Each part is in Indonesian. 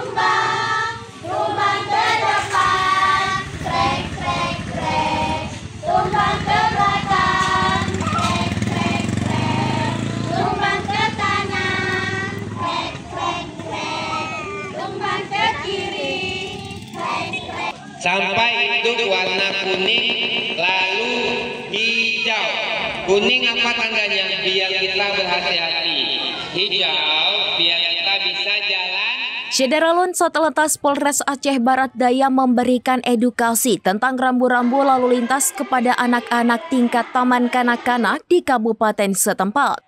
tumbang, tumbang ke depan, trek, trek, trek, tumbang ke belakang, trek, trek, trek, tumbang ke kanan, trek, trek, trek, tumbang ke kiri, trek, trek. Sampai itu warna kuning lalu hijau. Kuning apa tandanya? Biar kita berhati-hati. Hijau biar kita bisa jalan. Syederalun Satlantas Polres Aceh Barat Daya memberikan edukasi tentang rambu-rambu lalu lintas kepada anak-anak tingkat taman kanak-kanak di kabupaten setempat.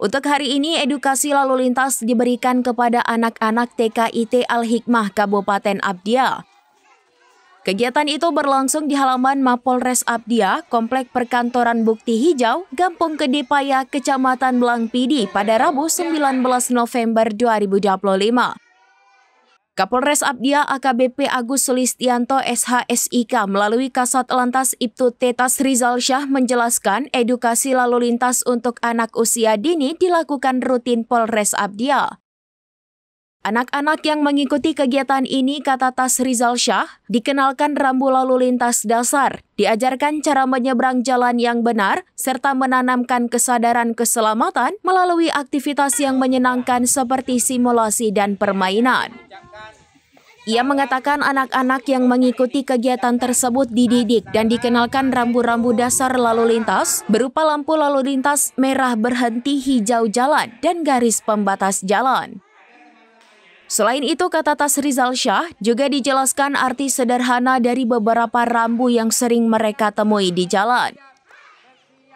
Untuk hari ini, edukasi lalu lintas diberikan kepada anak-anak TKIT Al-Hikmah Kabupaten Abdia. Kegiatan itu berlangsung di halaman Mapolres Abdia, Komplek Perkantoran Bukti Hijau, Gampung Kedipaya, Kecamatan Blangpidi pada Rabu 19 November 2025. Kapolres Abdia AKBP Agus Sulistianto SHSIK melalui Kasat Lantas Ibtu Tetas Rizal Syah menjelaskan edukasi lalu lintas untuk anak usia dini dilakukan rutin Polres Abdia. Anak-anak yang mengikuti kegiatan ini, kata Tas Rizal Syah, dikenalkan rambu lalu lintas dasar, diajarkan cara menyeberang jalan yang benar, serta menanamkan kesadaran keselamatan melalui aktivitas yang menyenangkan seperti simulasi dan permainan. Ia mengatakan anak-anak yang mengikuti kegiatan tersebut dididik dan dikenalkan rambu-rambu dasar lalu lintas berupa lampu lalu lintas merah berhenti, hijau jalan, dan garis pembatas jalan. Selain itu, kata Tas Rizal Syah, juga dijelaskan arti sederhana dari beberapa rambu yang sering mereka temui di jalan.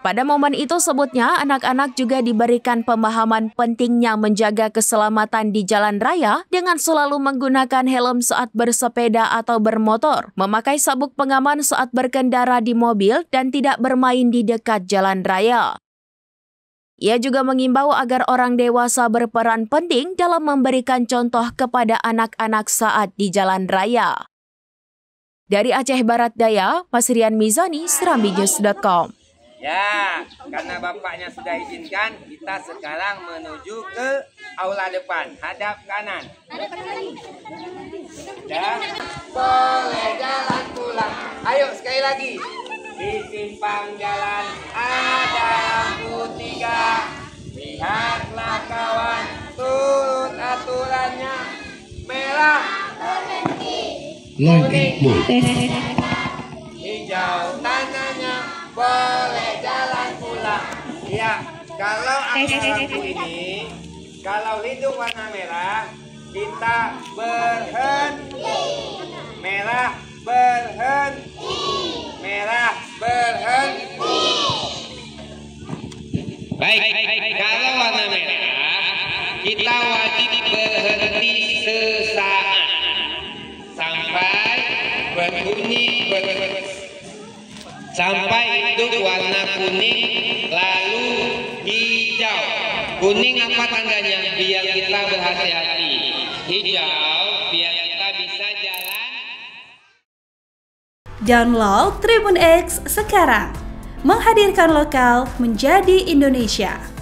Pada momen itu sebutnya, anak-anak juga diberikan pemahaman pentingnya menjaga keselamatan di jalan raya dengan selalu menggunakan helm saat bersepeda atau bermotor, memakai sabuk pengaman saat berkendara di mobil, dan tidak bermain di dekat jalan raya. Ia juga mengimbau agar orang dewasa berperan penting dalam memberikan contoh kepada anak-anak saat di jalan raya. Dari Aceh Barat Daya, Mas Rian Mizani, serambinews.com. Ya, karena bapaknya sudah izinkan, kita sekarang menuju ke aula depan, hadap kanan. Dan boleh jalan pulang. Ayo sekali lagi. Di simpang jalan ada lampu 3. Lihatlah kawan, turut aturannya. Merah berhenti, kuning hijau tandanya, boleh jalan pulang. Ya, kalau ada lampu ini, kalau lindung warna merah, kita berhenti. Merah berhenti. Merah berhenti. Baik, kalau warna merah, kita wajib berhenti sesaat sampai berbunyi sampai itu warna kuning lalu hijau. Kuning apa tandanya? Biar kita berhati-hati. Hijau biar kita bisa jalan. Download Tribun X sekarang, menghadirkan lokal menjadi Indonesia.